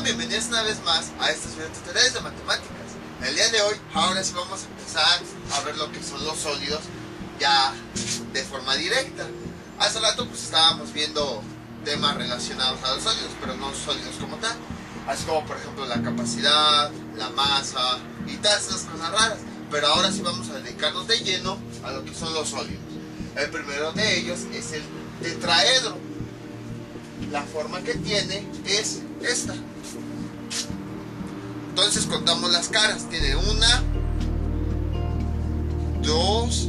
bienvenidos una vez más a estos tutoriales de matemáticas. El día de hoy, ahora sí vamos a empezar a ver lo que son los sólidos ya de forma directa. Hace rato pues estábamos viendo temas relacionados a los sólidos, pero no sólidos como tal. Así como por ejemplo la capacidad, la masa y todas esas cosas raras. Pero ahora sí vamos a dedicarnos de lleno a lo que son los sólidos. El primero de ellos es el tetraedro. La forma que tiene es esta. Entonces contamos las caras. Tiene 1, 2,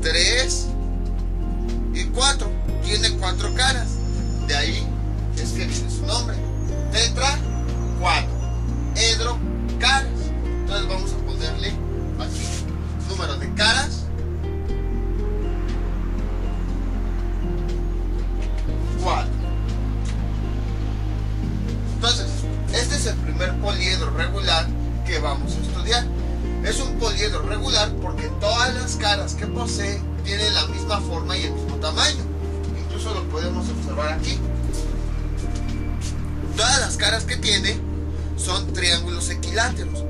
3 y 4. Tiene 4 caras. De ahí es que viene su nombre. Tetra, 4. Edro, caras. Entonces vamos a ponerle aquí número de caras. 4. Entonces, este es el primer poliedro regular que vamos a estudiar. Es un poliedro regular porque todas las caras que posee tienen la misma forma y el mismo tamaño. Incluso lo podemos observar aquí. Todas las caras que tiene son triángulos equiláteros.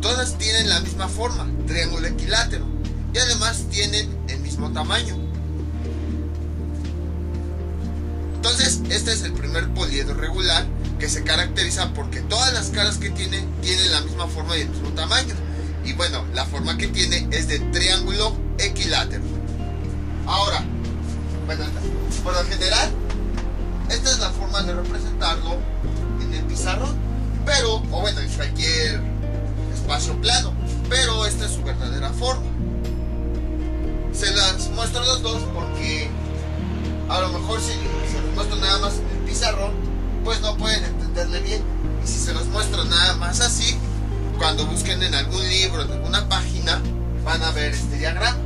Todas tienen la misma forma, triángulo equilátero. Y además tienen el mismo tamaño. Entonces, este es el primer poliedro regular que se caracteriza porque todas las caras que tiene tienen la misma forma y el mismo tamaño. Y bueno, la forma que tiene es de triángulo equilátero. Ahora, bueno, por lo general, esta es la forma de representarlo en el pizarrón, pero, o bueno, en cualquier espacio plano, pero esta es su verdadera forma. Se las muestro los dos porque a lo mejor si se los muestro nada más en el pizarrón, pues no pueden entenderle bien. Y si se los muestro nada más así, cuando busquen en algún libro, en alguna página, van a ver este diagrama.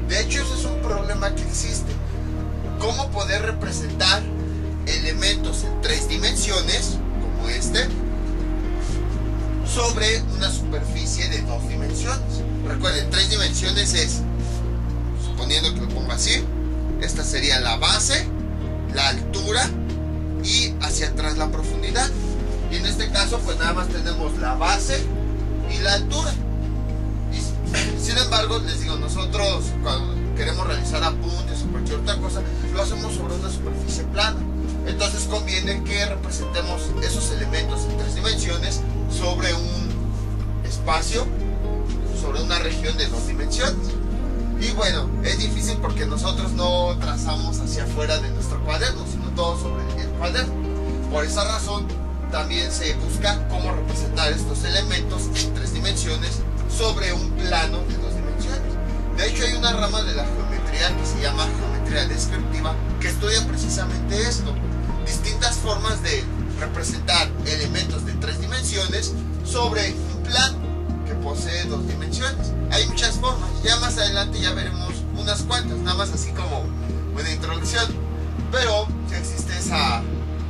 De hecho, ese es un problema que existe. ¿Cómo poder representar elementos en 3 dimensiones, como este, sobre una superficie de 2 dimensiones? Recuerden, 3 dimensiones es, suponiendo que lo pongo así, esta sería la base, la altura y hacia atrás la profundidad. Y en este caso pues nada más tenemos la base y la altura. Y, sin embargo, les digo, nosotros cuando queremos realizar apuntes o cualquier otra cosa, lo hacemos sobre una superficie plana. Entonces conviene que representemos esos elementos en 3 dimensiones sobre un espacio, sobre una región de 2 dimensiones. Y bueno, es difícil porque nosotros no trazamos hacia afuera de nuestro cuaderno, sino todo sobre el cuaderno. Por esa razón, también se busca cómo representar estos elementos en 3 dimensiones sobre un plano de 2 dimensiones. De hecho, hay una rama de la geometría que se llama geometría descriptiva que estudia precisamente esto. Distintas formas de representar elementos de 3 dimensiones sobre un plano que posee 2 dimensiones. Hay muchas formas, ya más adelante ya veremos unas cuantas, nada más así como una introducción. Pero ya existe esa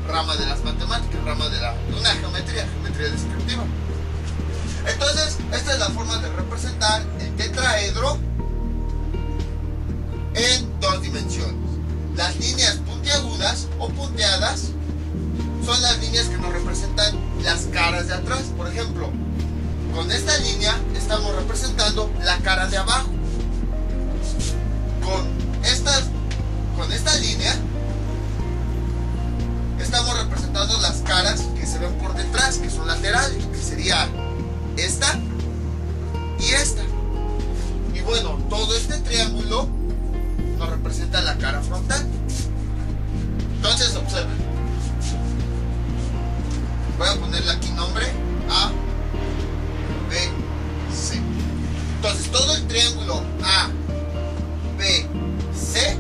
rama de las matemáticas, rama de una geometría descriptiva. Entonces, esta es la forma de representar el tetraedro en 2 dimensiones. Las líneas puntiagudas o punteadas son las líneas que nos representan las caras de atrás. Por ejemplo, con esta línea estamos representando la cara de abajo. Con esta línea estamos representando las caras que se ven por detrás, que son laterales, que sería esta y esta. Y bueno, todo este triángulo nos representa la cara frontal. Entonces observen. Voy a ponerle aquí nombre A, B, C. Entonces todo el triángulo A, B, C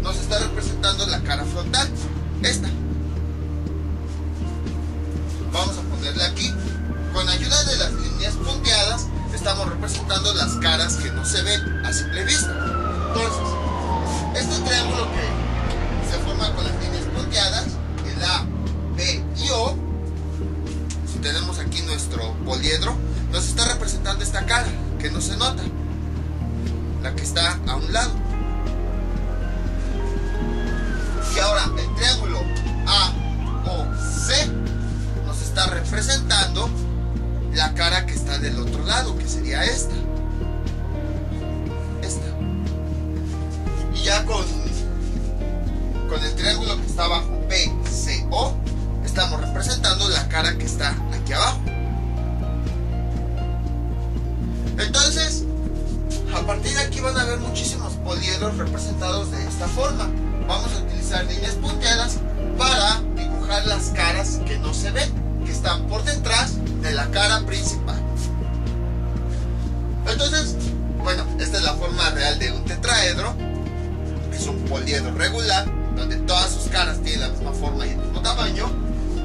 nos está representando la cara frontal, esta. Vamos a ponerle aquí. Con ayuda de las líneas punteadas estamos representando las caras que no se ven a simple vista. Entonces, este triángulo que se forma con las líneas punteadas, el A, B y O, si tenemos aquí nuestro poliedro, nos está representando esta cara que no se nota, la que está a un lado. Y ahora el triángulo A, O, C está representando la cara que está del otro lado, que sería esta. Y ya con el triángulo que está abajo, PCO, estamos representando la cara que está aquí abajo. Entonces, a partir de aquí van a haber muchísimos poliedros representados de esta forma. Vamos a utilizar líneas punteadas para dibujar las caras que no se ven, que están por detrás de la cara principal. Entonces, bueno, esta es la forma real de un tetraedro. Es un poliedro regular, donde todas sus caras tienen la misma forma y el mismo tamaño.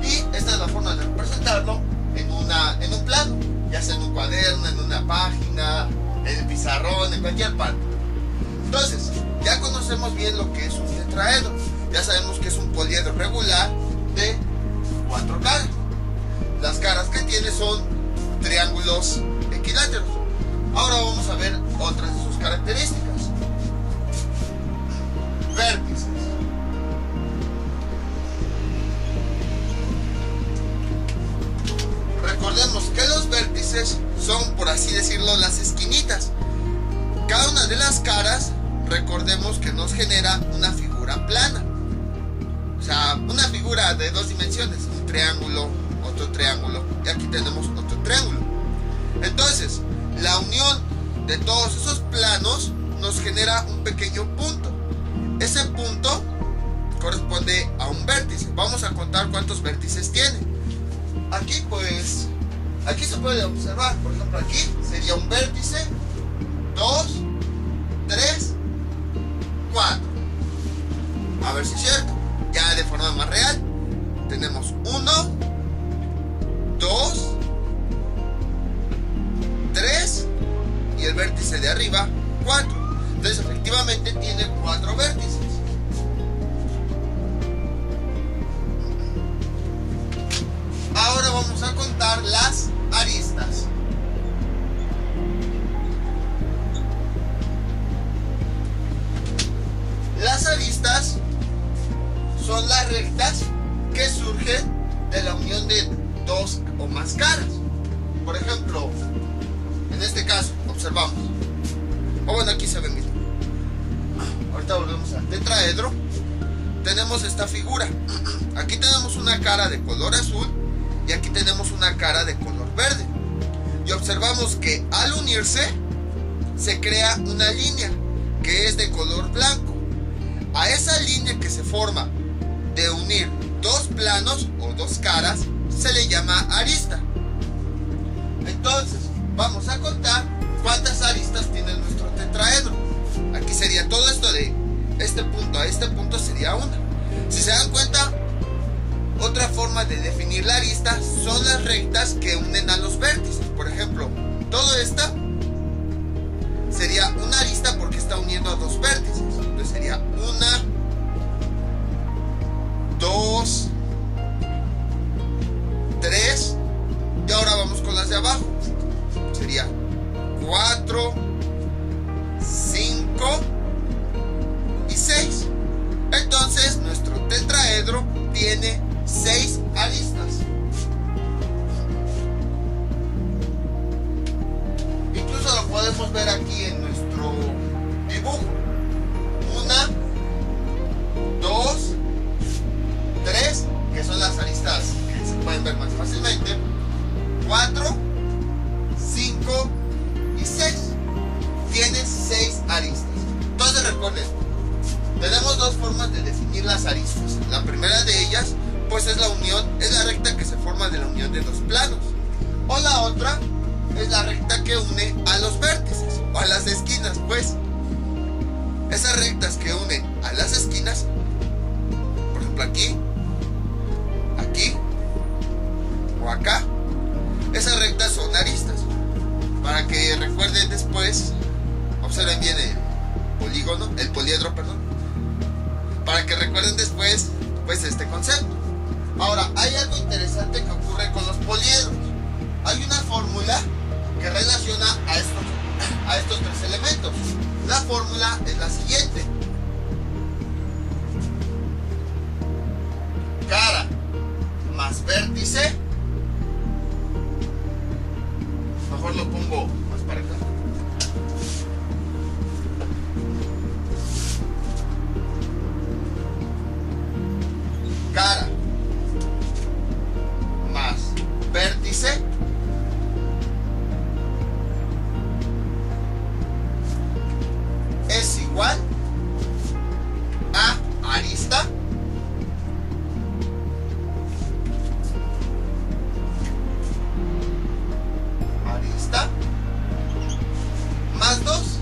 Y esta es la forma de representarlo en un plano, ya sea en un cuaderno, en una página, en el pizarrón, en cualquier parte. Entonces, ya conocemos bien lo que es un tetraedro. Ya sabemos que es un poliedro regular de 4 caras. Las caras que tiene son triángulos equiláteros. Ahora vamos a ver otras de sus características. Vértices. Recordemos que los vértices son, por así decirlo, las esquinitas. Cada una de las caras, recordemos que nos genera una figura plana. O sea, una figura de 2 dimensiones. Un triángulo, otro triángulo, y aquí tenemos otro triángulo. Entonces, la unión de todos esos planos nos genera un pequeño punto. Ese punto corresponde a un vértice. Vamos a contar cuántos vértices tiene. Aquí pues, aquí se puede observar, por ejemplo, aquí sería un vértice, 2, 3, 4. A ver si es cierto. Ya de forma más real, tenemos 1, 2, 3 y el vértice de arriba 4. Entonces efectivamente tiene 4 vértices. Ahora vamos a contar las aristas. Las aristas son las rectas que surgen de la unión de 2 o más caras. Por ejemplo, en este caso, observamos. O bueno, aquí se ve mismo. Ahorita volvemos al tetraedro. Tenemos esta figura. Aquí tenemos una cara de color azul y aquí tenemos una cara de color verde. Y observamos que al unirse se crea una línea que es de color blanco. A esa línea que se forma de unir 2 planos o 2 caras se le llama arista. Entonces, vamos a contar cuántas aristas tiene nuestro tetraedro. Aquí sería todo esto de este punto a este punto sería una. Si se dan cuenta, otra forma de definir la arista son las rectas que unen a los vértices. Por ejemplo, todo esto sería una arista porque está uniendo a 2 vértices. Entonces sería 1, 2, 3 y ahora vamos con las de abajo. Sería 4, 5 y 6. Entonces nuestro tetraedro tiene 6 aristas. Incluso lo podemos ver aquí en nuestro dibujo. 1, 2, 3, que son las aristas que se pueden ver más fácilmente. 4, 5 y 6. Tiene 6 aristas. Entonces recuerden, tenemos 2 formas de definir las aristas. La primera de ellas pues es la unión, es la recta que se forma de la unión de 2 planos. O la otra es la recta que une a los vértices o a las esquinas, pues. Esas rectas que unen a las esquinas, por ejemplo aquí, aquí o acá, esas rectas son aristas. Para que recuerden después, observen bien el poliedro, perdón. Para que recuerden después pues este concepto. Ahora, hay algo interesante que ocurre con los poliedros. Hay una fórmula que relaciona a estos 3 elementos. La fórmula es la siguiente: cara más vértice mejor lo pongo más para acá. Cara más vértice es igual a arista más 2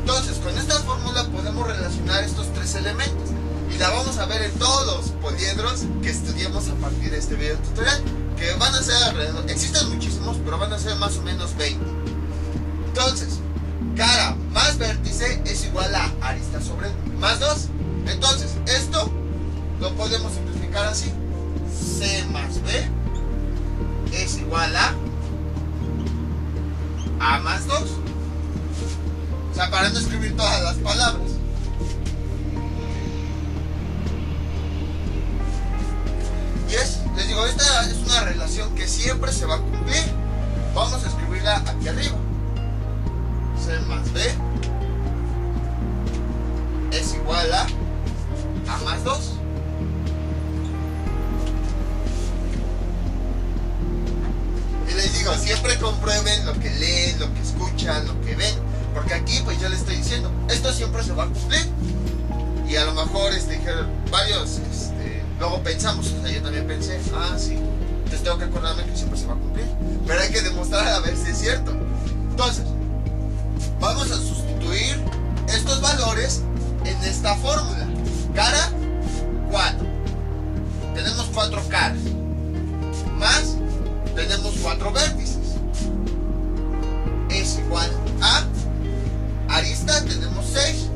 Entonces, con esta fórmula podemos relacionar estos tres elementos y la vamos a ver en todos los poliedros que estudiemos a partir de este video tutorial, que van a ser alrededor, existen muchísimos, pero van a ser más o menos 20. Entonces, cara más vértice es igual a arista sobre más 2. Entonces, esto lo podemos simplificar así: C más B es igual a más 2. O sea, para no escribir todas las palabras. Y les digo, esta es una relación que siempre se va a cumplir. Vamos a escribirla aquí arriba. C más B es igual a más 2. Y les digo, siempre comprueben lo que leen, lo que escuchan, lo que ven, porque aquí pues yo les estoy diciendo, esto siempre se va a cumplir. Y a lo mejor dijeron varios, luego pensamos, o sea, yo también pensé, sí, entonces tengo que acordarme que siempre se va a cumplir, pero hay que demostrar a ver si es cierto. Entonces, vamos a sustituir estos valores en esta fórmula. Cara 4, tenemos 4 caras, más tenemos 4 vértices, es igual a arista, tenemos 6,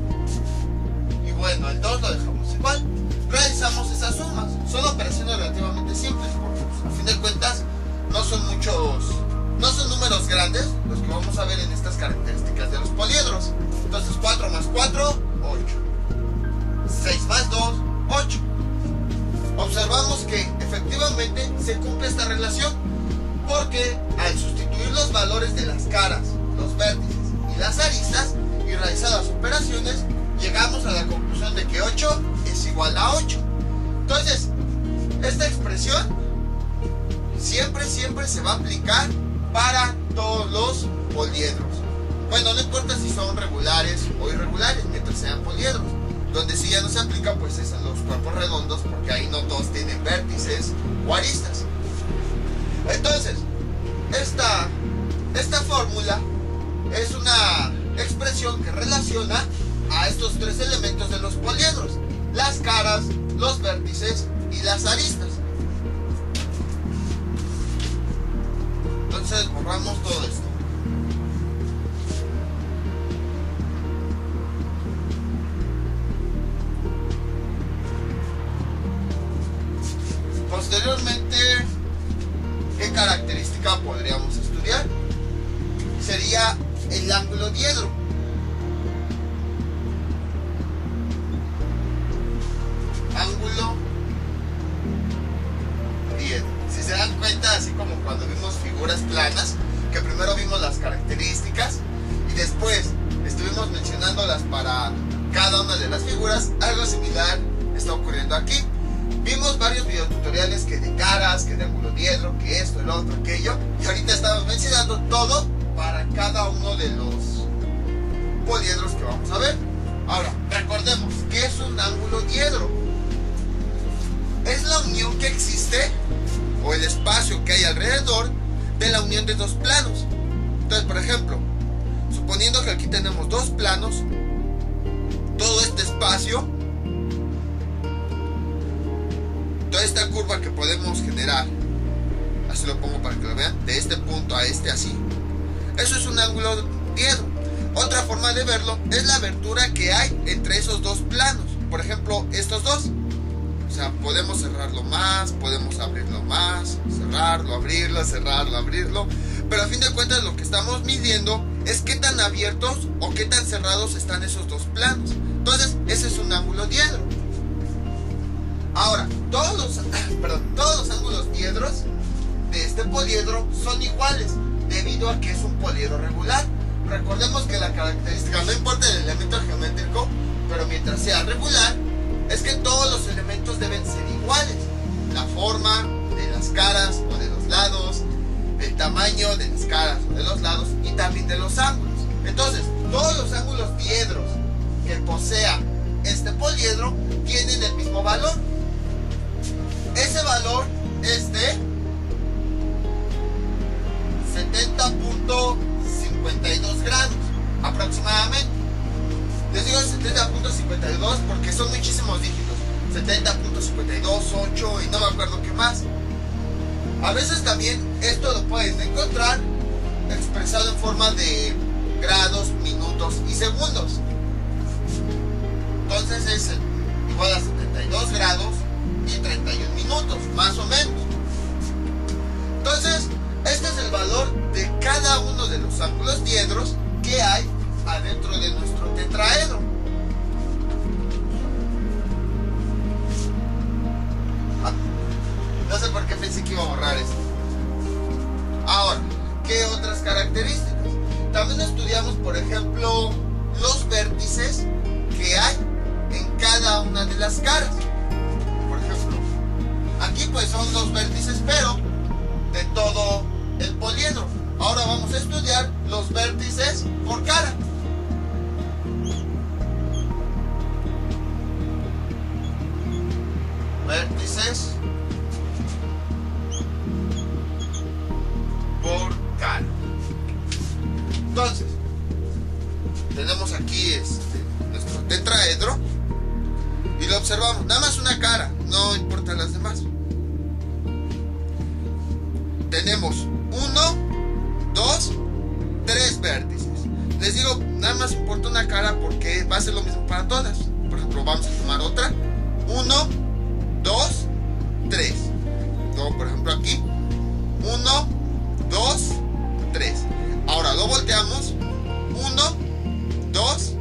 y bueno, el 2 lo dejamos igual. Realizamos esas sumas, son operaciones relativamente simples, porque pues, a fin de cuentas no son números grandes los que vamos a ver en estas características de los poliedros. Entonces 4 más 4, 8, 6 más 2, 8. Observamos que efectivamente se cumple esta relación, porque al sustituir los valores de las caras, los vértices y las aristas y realizar las operaciones, llegamos a la conclusión de que 8 es igual a 8. Entonces, esta expresión siempre se va a aplicar para todos los poliedros. Bueno, no importa si son regulares o irregulares, mientras sean poliedros. Donde sí ya no se aplica, pues es en los cuerpos redondos, porque ahí no todos tienen vértices o aristas. Entonces, esta fórmula es una expresión que relaciona a estos tres elementos de los poliedros: las caras, los vértices y las aristas. Entonces borramos todo esto. Posteriormente, ¿qué característica podríamos estudiar? Sería el ángulo diedro. Ángulo diedro. Si se dan cuenta, así como cuando vimos figuras planas, que primero vimos las características y después estuvimos mencionándolas para cada una de las figuras, algo similar está ocurriendo aquí. Vimos varios videotutoriales que de caras, que de ángulo diedro, que esto, el otro, aquello, y ahorita estamos mencionando todo para cada uno de los poliedros que vamos a ver. Ahora, recordemos, ¿qué es un ángulo diedro? Es la unión que existe, o el espacio que hay alrededor de la unión de dos planos. Entonces, por ejemplo, suponiendo que aquí tenemos dos planos, todo este espacio, toda esta curva que podemos generar, así lo pongo para que lo vean, de este punto a este, así, eso es un ángulo diedro. Otra forma de verlo es la abertura que hay entre esos dos planos. Por ejemplo, estos dos, o sea, podemos cerrarlo más, podemos abrirlo más, cerrarlo, abrirlo, cerrarlo, abrirlo, pero a fin de cuentas lo que estamos midiendo es qué tan abiertos o qué tan cerrados están esos dos planos. Entonces, ese es un ángulo diedro. Ahora, todos los poliedro son iguales, debido a que es un poliedro regular. Recordemos que la característica, no importa el elemento geométrico, pero mientras sea regular, es que todos los elementos deben ser iguales. La forma de las caras o de los lados, el tamaño de las caras o de los lados y también de los ángulos. Entonces, todos los ángulos diedros que posea este poliedro tienen el mismo valor. Ese valor es de 70.52 grados aproximadamente. Les digo 70.52 porque son muchísimos dígitos. 70.52, 8 y no me acuerdo qué más. A veces también esto lo pueden encontrar expresado en forma de grados, minutos y segundos. Entonces es igual a 72 grados y 31 minutos, más o menos. Entonces, este es el valor de cada uno de los ángulos diedros que hay adentro de nuestro tetraedro. No sé por qué pensé que iba a borrar esto. Ahora, ¿qué otras características? También estudiamos, por ejemplo, los vértices que hay en cada una de las caras. Por ejemplo, aquí pues son los vértices, pero de todo el poliedro. Ahora vamos a estudiar los vértices por cara. Vértices por cara. Entonces, tenemos aquí nuestro tetraedro y lo observamos. Nada más una cara, no importan las demás. Tenemos 1, 2, 3 vértices. Les digo, nada más importa una cara porque va a ser lo mismo para todas. Por ejemplo, vamos a tomar otra. 1, 2, 3. Luego, por ejemplo, aquí 1, 2, 3. Ahora lo volteamos. 1, 2,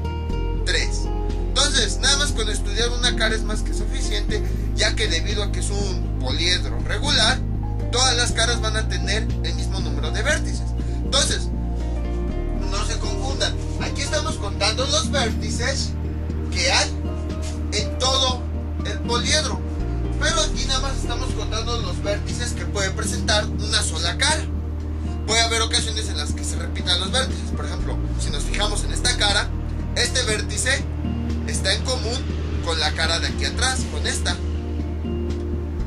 3. Entonces, nada más con estudiar una cara es más que suficiente, ya que debido a que es un poliedro regular, todas las caras van a tener el mismo número de vértices. Entonces, no se confundan. Aquí estamos contando los vértices que hay en todo el poliedro. Pero aquí nada más estamos contando los vértices que puede presentar una sola cara. Puede haber ocasiones en las que se repitan los vértices. Por ejemplo, si nos fijamos en esta cara, este vértice está en común con la cara de aquí atrás, con esta.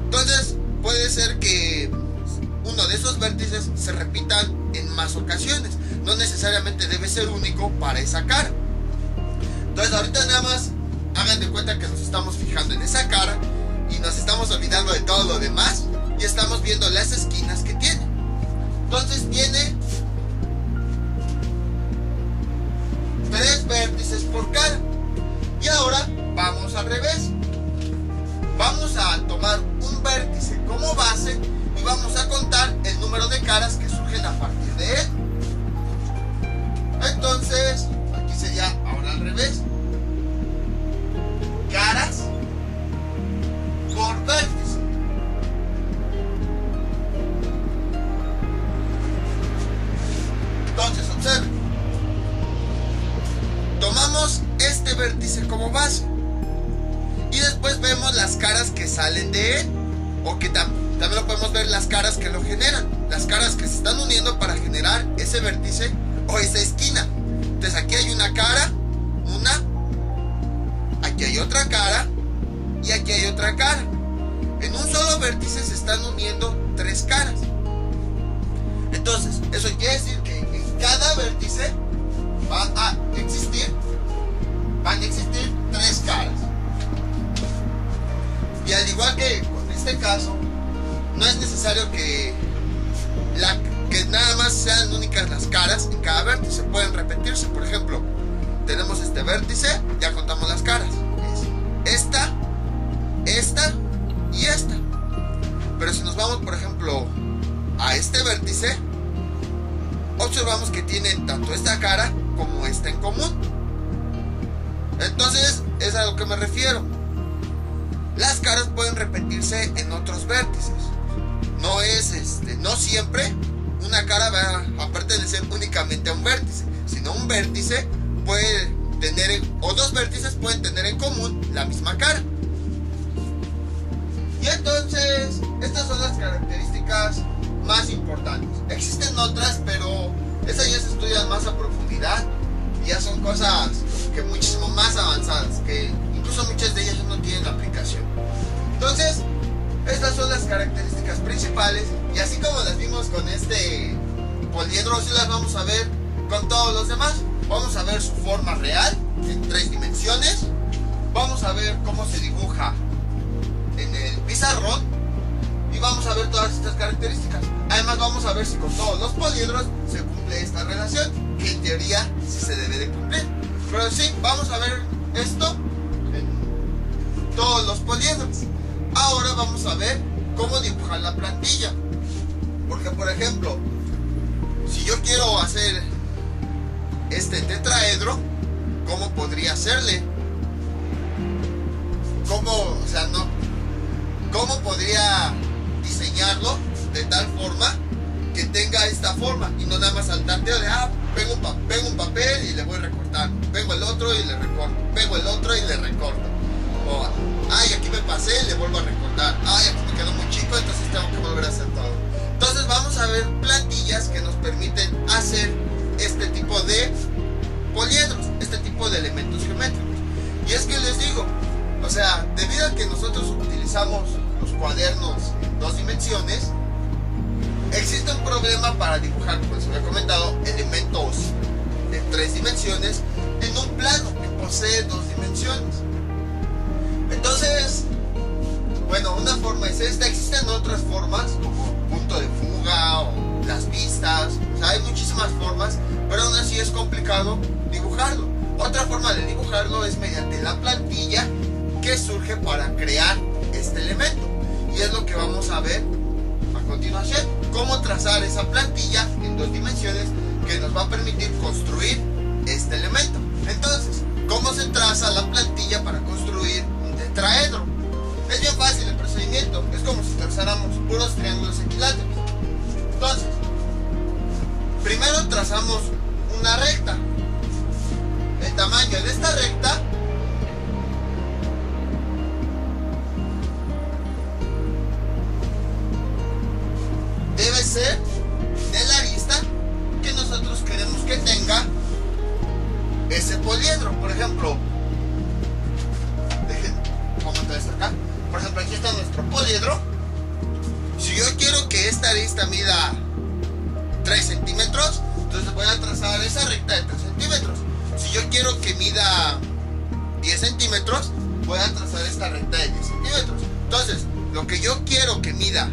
Entonces, puede ser que uno de esos vértices se repitan en más ocasiones. No necesariamente debe ser único para esa cara. Entonces, ahorita nada más hagan de cuenta que nos estamos fijando en esa cara y nos estamos olvidando de todo lo demás y estamos viendo las esquinas que tiene. Entonces tiene 3 vértices por cara. Y ahora vamos al revés. Vamos a tomar un vértice como base y vamos a contar el número de caras que surgen a partir de él. Entonces, aquí sería ahora al revés. Caras por vértice. Entonces, observen. Tomamos este vértice como base y después vemos las caras que salen de él, o que también lo podemos ver las caras que lo generan, las caras que se están uniendo para generar ese vértice o esa esquina. Entonces aquí hay una cara, aquí hay otra cara y aquí hay otra cara. En un solo vértice se están uniendo 3 caras. Entonces, eso quiere decir que en cada vértice van a existir 3 caras. Y al igual que con este caso, no es necesario que nada más sean únicas las caras en cada vértice, pueden repetirse. Por ejemplo, tenemos este vértice, ya contamos las caras, es esta y esta. Pero si nos vamos, por ejemplo, a este vértice, observamos que tienen tanto esta cara como esta en común. Entonces, es a lo que me refiero. Las caras pueden repetirse en otros vértices. no siempre una cara va a pertenecer únicamente a un vértice, sino un vértice puede tener, o dos vértices pueden tener en común la misma cara. Y entonces, estas son las características más importantes. Existen otras, pero esas ya se estudian más a profundidad y ya son cosas que muchísimo más avanzadas, que incluso muchas de ellas no tienen aplicación. Entonces, estas son las características principales, y así como las vimos con este poliedro, así las vamos a ver con todos los demás. Vamos a ver su forma real en 3 dimensiones, vamos a ver cómo se dibuja en el pizarrón y vamos a ver todas estas características. Además vamos a ver si con todos los poliedros se cumple esta relación, que en teoría sí se debe de cumplir. Pero sí, vamos a ver esto en todos los poliedros. Ahora vamos a ver cómo dibujar la plantilla, porque por ejemplo, si yo quiero hacer este tetraedro, ¿cómo podría hacerle? ¿Cómo podría diseñarlo de tal forma que tenga esta forma y no nada más al tanteo de pego un papel y le voy recortando, pego el otro y le recorto, pego el otro y le recorto, o aquí me pasé y le vuelvo a recortar, aquí me quedó muy chico, entonces tengo que volver a hacer todo. Entonces vamos a ver plantillas que nos permiten hacer este tipo de poliedros, este tipo de elementos geométricos. Y es que les digo, debido a que nosotros utilizamos los cuadernos en 2 dimensiones, existe un problema para dibujar, como les había comentado, elementos de 3 dimensiones en un plano que posee 2 dimensiones. Entonces, bueno, una forma es esta. Existen otras formas como punto de fuga o las vistas, hay muchísimas formas, pero aún así es complicado dibujarlo. Otra forma de dibujarlo es mediante la plantilla que surge para crear este elemento, y es lo que vamos a ver a continuación, cómo trazar esa plantilla en 2 dimensiones que nos va a permitir construir este elemento. Entonces, ¿cómo se traza la plantilla para construir un tetraedro? Es bien fácil el procedimiento, es como si trazáramos puros triángulos equiláteros. Entonces, primero trazamos una recta. El tamaño de esta recta debe ser de la arista que nosotros queremos que tenga ese poliedro. Por ejemplo, vamos a traer esto acá. Por ejemplo, aquí está nuestro poliedro. Si yo quiero que esta arista mida 3 centímetros, entonces voy a trazar esa recta de 3 centímetros. Si yo quiero que mida 10 centímetros, voy a trazar esta recta de 10 centímetros. Entonces, lo que yo quiero que mida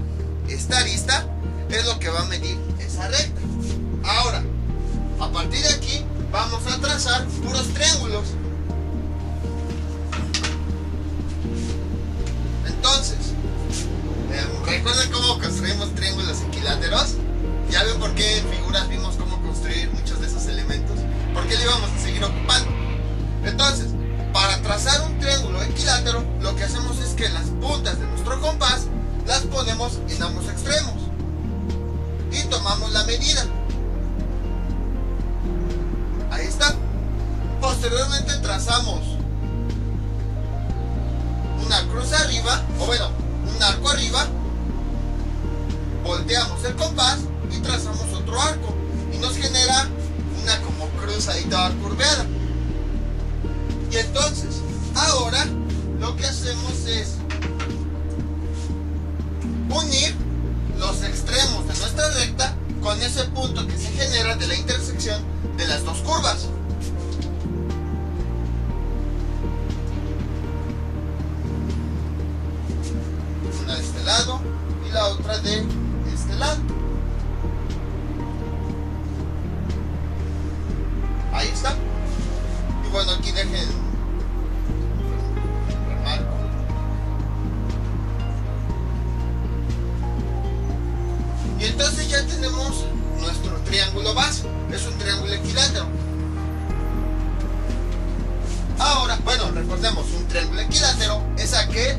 esta arista es lo que va a medir esa recta. Ahora, a partir de aquí, vamos a trazar puros triángulos. Entonces, ¿recuerdan cómo construimos triángulos equiláteros? Ya ven por qué en figuras vimos cómo construir muchos de esos elementos. ¿Por qué le íbamos a seguir ocupando? Entonces, para trazar un triángulo equilátero, lo que hacemos es que las puntas de nuestro compás las ponemos en ambos extremos y tomamos la medida. Ahí está. Posteriormente trazamos una cruz arriba, o bueno, un arco arriba, volteamos el compás y trazamos otro arco, y nos genera una como cruz ahí toda curveada. Y entonces, ahora lo que hacemos es unir los extremos de nuestra recta con ese punto que se genera de la intersección de las dos curvas. Una de este lado y la otra de este lado. Ahí está. Y bueno, aquí dejen el remarco. Y entonces ya tenemos nuestro triángulo base. Es un triángulo equilátero. Ahora, bueno, recordemos, un triángulo equilátero es aquel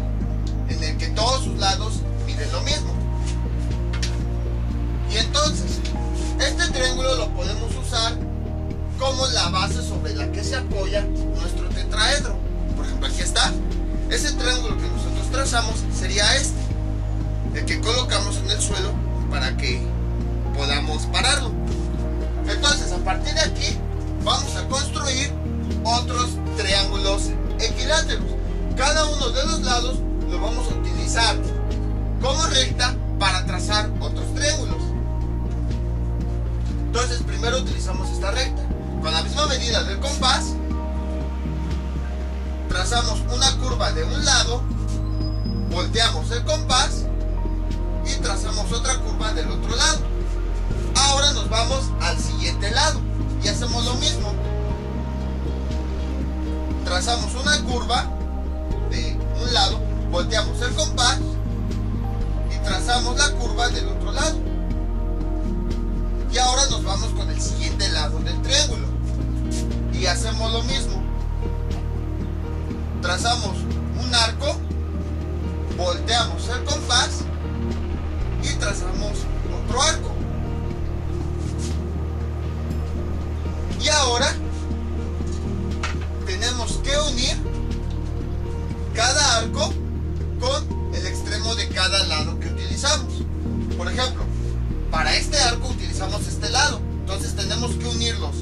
en el que todos sus lados miden lo mismo. sobre la que se apoya nuestro tetraedro. Por ejemplo, aquí está. Ese triángulo que nosotros trazamos sería este, el que colocamos en el suelo para que podamos pararlo. Entonces, a partir de aquí vamos a construir otros triángulos equiláteros. Cada uno de los lados lo vamos a utilizar como recta para trazar otros triángulos. Entonces, primero utilizamos esta recta. Con la misma medida del compás, trazamos una curva de un lado, volteamos el compás y trazamos otra curva del otro lado. Ahora nos vamos al siguiente lado y hacemos lo mismo. Trazamos una curva de un lado, volteamos el compás y trazamos la curva del otro lado. Y ahora nos vamos con el siguiente lado del triángulo y hacemos lo mismo. Trazamos un arco, volteamos el compás y trazamos otro arco. Y ahora tenemos que unir cada arco con el extremo de cada lado que utilizamos. Por ejemplo, para este arco utilizamos este lado, entonces tenemos que unirlos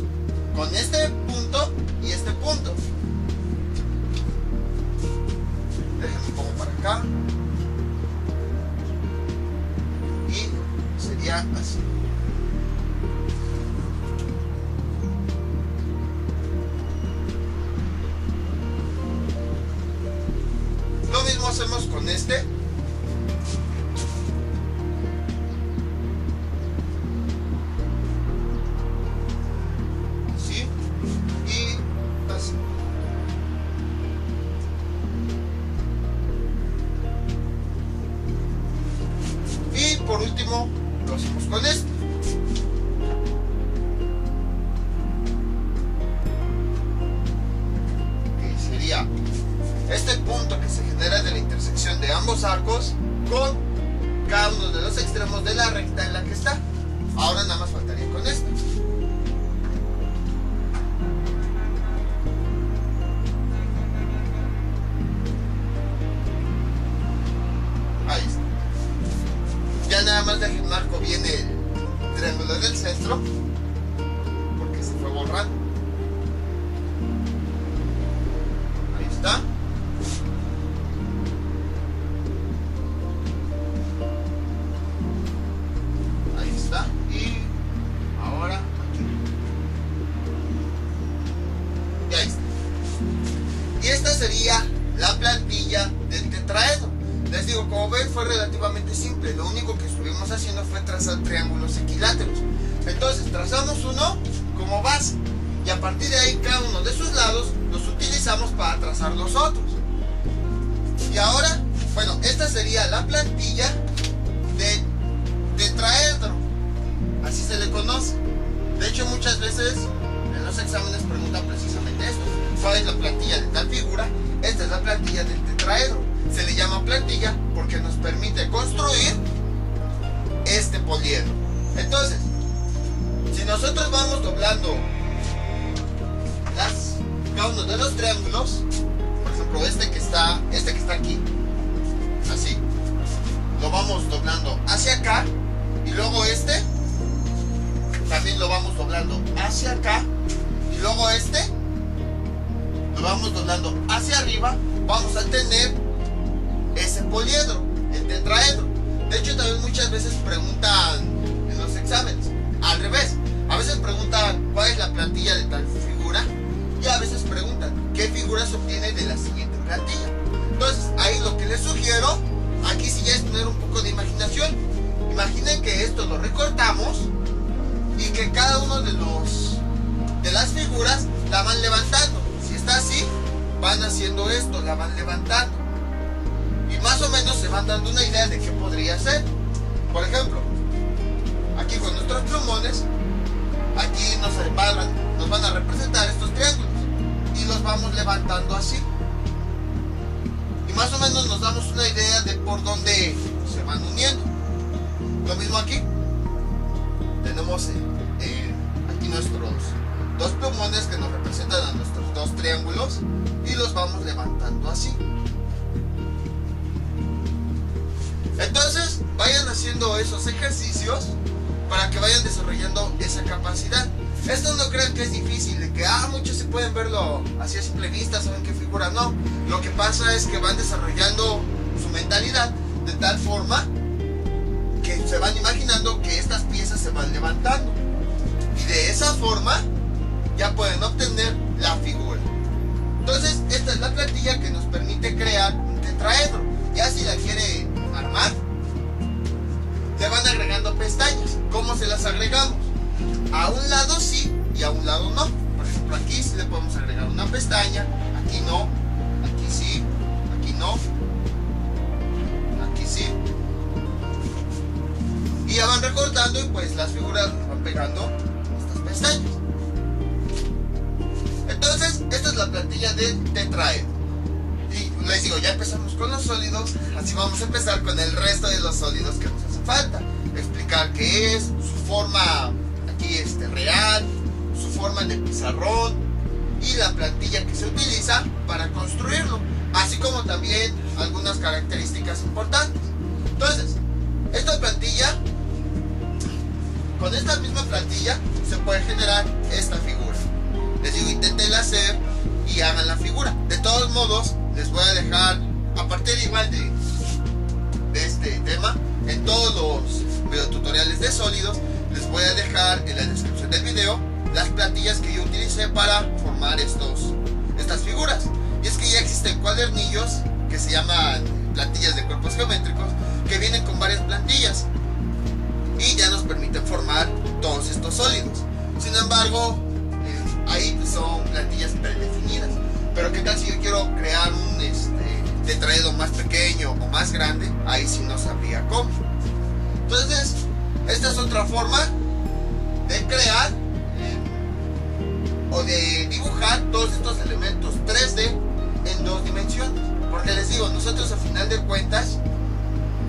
con este punto y este punto. Déjenme pongo para acá y sería así. Lo mismo hacemos con este. Así y así. Y por último lo hacemos con este. Que sería este punto que se genera de la intersección de ambos arcos con cada uno de los extremos de la recta en la que está. Ahora nada más faltaría con este. Ahí está. Ya nada más marco bien el triángulo del centro porque se fue borrando. Ahí está. Ahí está. Y ahora aquí. Y ahí está. Y esta sería la plantilla del tetraedro. Les digo, como ven, fue relativamente simple. Lo único que estuvimos haciendo fue trazar triángulos equiláteros. Entonces trazamos uno como base y a partir de ahí cada uno de sus lados los utilizamos para trazar los otros. Y ahora, bueno, esta sería la plantilla del tetraedro, así se le conoce. De hecho, muchas veces en los exámenes preguntan precisamente esto: ¿cuál es la plantilla de tal figura? Esta es la plantilla del tetraedro. Se le llama plantilla porque nos permite construir este poliedro. Entonces, si nosotros vamos doblando cada uno de los triángulos, por ejemplo este que está aquí, así, lo vamos doblando hacia acá, y luego este también lo vamos doblando hacia acá, y luego este lo vamos doblando hacia arriba, vamos a tener ese poliedro, el tetraedro. De hecho, también muchas veces preguntan en los exámenes al revés. A veces preguntan cuál es la plantilla de tal figura, y a veces preguntan qué figura se obtiene de la siguiente plantilla. Entonces, ahí lo que les sugiero, aquí sí ya es tener un poco de imaginación. Imaginen que esto lo recortamos y que cada uno de las figuras la van levantando. Si está así, van haciendo esto, la van levantando. Y más o menos se van dando una idea de qué podría ser. Por ejemplo, aquí con nuestros plumones, aquí nos van a representar estos triángulos y los vamos levantando así. Y más o menos nos damos una idea de por dónde se van uniendo. Lo mismo aquí. Tenemos aquí nuestros dos plumones que nos representan a nuestros dos triángulos y los vamos levantando así. Entonces vayan haciendo esos ejercicios para que vayan desarrollando esa capacidad. Esto no crean que es difícil, de que muchos se pueden verlo así a simple vista, saben qué figura. No, lo que pasa es que van desarrollando su mentalidad de tal forma que se van imaginando que estas piezas se van levantando, y de esa forma ya pueden obtener la figura. Entonces esta es la plantilla que nos permite crear un tetraedro. Ya si la quiere armar, le van agregando pestañas. ¿Cómo se las agregamos? A un lado sí y a un lado no. Por ejemplo, aquí sí le podemos agregar una pestaña, aquí no, aquí sí, aquí no, aquí sí. Y ya van recortando y pues las figuras van pegando estas pestañas. Entonces, esta es la plantilla de tetraedro. Y les digo, ya empezamos con los sólidos, así vamos a empezar con el resto de los sólidos que nos hace falta. Explicar qué es, su forma aquí real, su forma de pizarrón y la plantilla que se utiliza para construirlo, así como también algunas características importantes. Entonces, esta plantilla, con esta misma plantilla se puede generar esta figura. Les digo, intenten hacer y hagan la figura. De todos modos, les voy a dejar, a partir igual de este tema, en todos los videotutoriales de sólidos, les voy a dejar en la descripción del video las plantillas que yo utilicé para formar estas figuras. Y es que ya existen cuadernillos que se llaman plantillas de cuerpos geométricos, que vienen con varias plantillas y ya nos permiten formar todos estos sólidos. Sin embargo, ahí son plantillas predefinidas. Pero qué tal si yo quiero crear un tetraedro más pequeño o más grande, ahí sí no sabría cómo. Entonces, esta es otra forma de crear o de dibujar todos estos elementos 3D en dos dimensiones. Porque les digo, nosotros a final de cuentas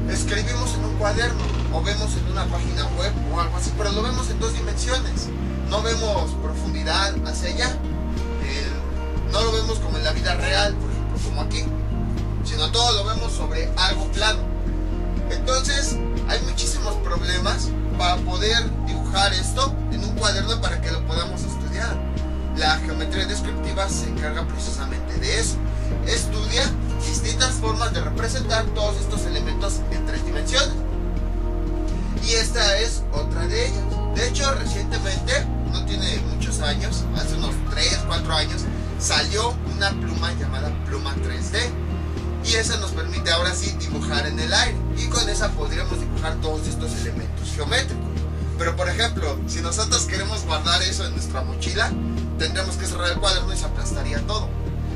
escribimos en un cuaderno o vemos en una página web o algo así, pero lo vemos en dos dimensiones. No vemos profundidad hacia allá. No lo vemos como en la vida real, por ejemplo, como aquí, sino todo lo vemos sobre algo plano. Entonces hay muchísimos problemas para poder dibujar esto en un cuaderno para que lo podamos estudiar. La geometría descriptiva se encarga precisamente de eso. Estudia distintas formas de representar todos estos elementos en tres dimensiones. Y esta es otra de ellas. De hecho, recientemente, no tiene muchos años, hace unos 3, 4 años, salió una pluma llamada pluma 3D. Y esa nos permite ahora sí dibujar en el aire. Y con esa podríamos dibujar todos estos elementos geométricos. Pero por ejemplo, si nosotros queremos guardar eso en nuestra mochila, tendremos que cerrar el cuaderno y se aplastaría todo.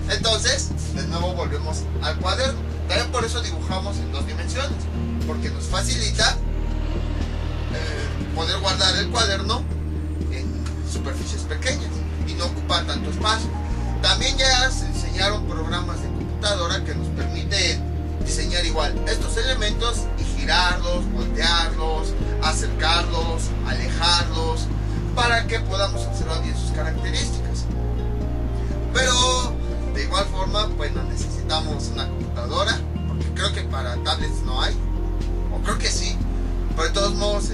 Entonces, de nuevo volvemos al cuaderno. También por eso dibujamos en dos dimensiones, porque nos facilita poder guardar el cuaderno en superficies pequeñas y no ocupar tanto espacio. También ya se enseñaron programas de computadora que nos permiten diseñar igual estos elementos y girarlos, voltearlos, acercarlos, alejarlos, para que podamos observar bien sus características. Pero de igual forma, bueno, necesitamos una computadora, porque creo que para tablets no hay, o creo que sí, pero de todos modos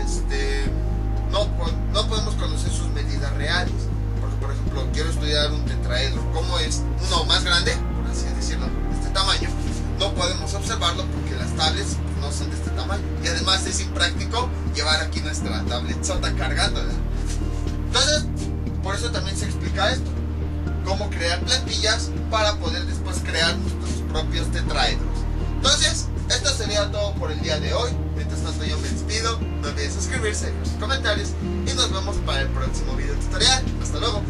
no podemos conocer sus medidas reales. Porque por ejemplo, quiero estudiar un tetraedro, cómo es uno más grande, por así decirlo, de este tamaño. No podemos observarlo porque las tablets no son de este tamaño, y además es impráctico llevar aquí nuestra tabletsota cargándola. Entonces, por eso también se explica esto, cómo crear plantillas para poder después crear nuestros propios tetraedros. Entonces, esto sería todo por el día de hoy. Mientras tanto yo me despido, no olviden suscribirse, dejar sus comentarios y nos vemos para el próximo video tutorial. Hasta luego.